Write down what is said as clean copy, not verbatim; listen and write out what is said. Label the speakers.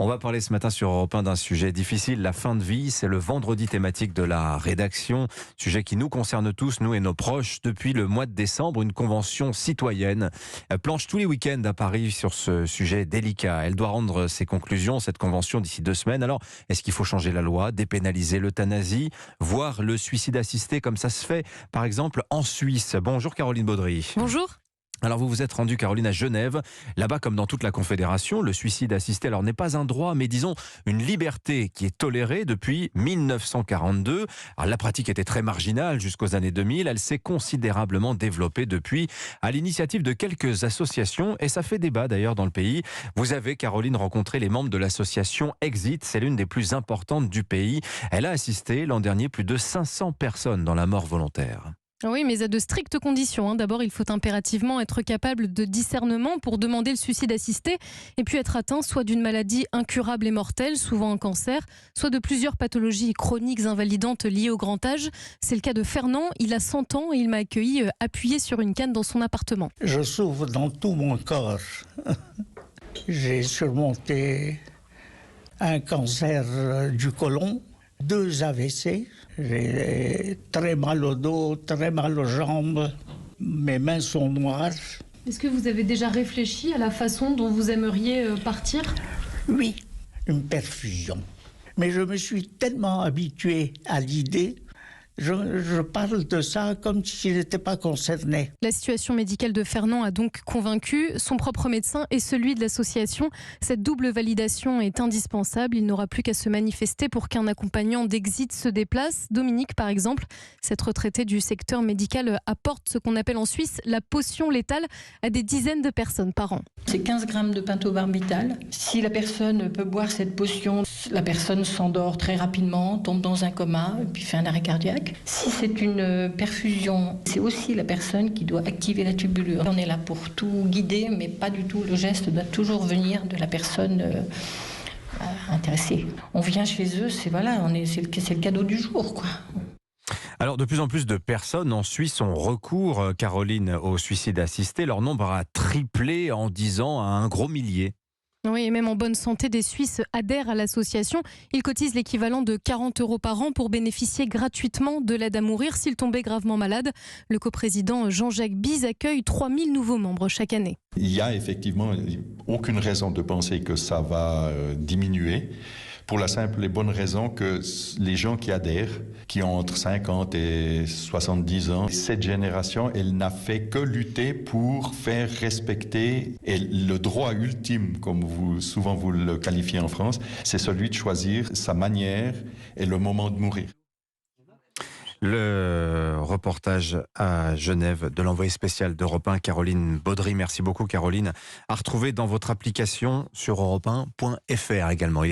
Speaker 1: On va parler ce matin sur Europe 1 d'un sujet difficile, la fin de vie. C'est le vendredi thématique de la rédaction. Sujet qui nous concerne tous, nous et nos proches. Depuis le mois de décembre, une convention citoyenne planche tous les week-ends à Paris sur ce sujet délicat. Elle doit rendre ses conclusions, cette convention, d'ici 2 semaines. Alors, est-ce qu'il faut changer la loi, dépénaliser l'euthanasie, voire le suicide assisté comme ça se fait, par exemple, en Suisse? Bonjour Caroline Baudry.
Speaker 2: Bonjour.
Speaker 1: Alors vous vous êtes rendue, Caroline, à Genève. Là-bas, comme dans toute la Confédération, le suicide assisté alors n'est pas un droit, mais disons une liberté qui est tolérée depuis 1942. Alors la pratique était très marginale jusqu'aux années 2000. Elle s'est considérablement développée depuis, à l'initiative de quelques associations, et ça fait débat d'ailleurs dans le pays. Vous avez, Caroline, rencontré les membres de l'association Exit. C'est l'une des plus importantes du pays. Elle a assisté l'an dernier plus de 500 personnes dans la mort volontaire.
Speaker 2: Oui, mais à de strictes conditions. D'abord, il faut impérativement être capable de discernement pour demander le suicide assisté et puis être atteint soit d'une maladie incurable et mortelle, souvent un cancer, soit de plusieurs pathologies chroniques invalidantes liées au grand âge. C'est le cas de Fernand. Il a 100 ans et il m'a accueilli appuyé sur une canne dans son appartement.
Speaker 3: Je souffre dans tout mon corps. J'ai surmonté un cancer du côlon, 2 AVC. J'ai très mal au dos, très mal aux jambes. Mes mains sont noires.
Speaker 2: Est-ce que vous avez déjà réfléchi à la façon dont vous aimeriez partir ?
Speaker 3: Oui, une perfusion. Mais je me suis tellement habitué à l'idée. Je parle de ça comme s'il n'était pas concerné.
Speaker 2: La situation médicale de Fernand a donc convaincu son propre médecin et celui de l'association. Cette double validation est indispensable. Il n'aura plus qu'à se manifester pour qu'un accompagnant d'Exit se déplace. Dominique, par exemple, cette retraitée du secteur médical, apporte ce qu'on appelle en Suisse la potion létale à des dizaines de personnes par an.
Speaker 4: C'est 15 grammes de pentobarbital. Si la personne peut boire cette potion, la personne s'endort très rapidement, tombe dans un coma, puis fait un arrêt cardiaque. Si c'est une perfusion, c'est aussi la personne qui doit activer la tubulure. On est là pour tout guider, mais pas du tout. Le geste doit toujours venir de la personne intéressée. On vient chez eux, c'est le cadeau du jour, quoi.
Speaker 1: Alors, de plus en plus de personnes en Suisse ont recours, Caroline, au suicide assisté. Leur nombre a triplé en 10 ans à un gros millier.
Speaker 2: Oui, et même en bonne santé, des Suisses adhèrent à l'association. Ils cotisent l'équivalent de 40 € par an pour bénéficier gratuitement de l'aide à mourir s'ils tombaient gravement malades. Le coprésident Jean-Jacques Bise accueille 3000 nouveaux membres chaque année.
Speaker 5: Il n'y a effectivement aucune raison de penser que ça va diminuer. Pour la simple et bonne raison que les gens qui adhèrent, qui ont entre 50 et 70 ans, cette génération, elle n'a fait que lutter pour faire respecter et le droit ultime, comme souvent vous le qualifiez en France, c'est celui de choisir sa manière et le moment de mourir.
Speaker 1: Le reportage à Genève de l'envoyé spécial d'Europe 1, Caroline Baudry. Merci beaucoup, Caroline. À retrouver dans votre application sur europe1.fr également.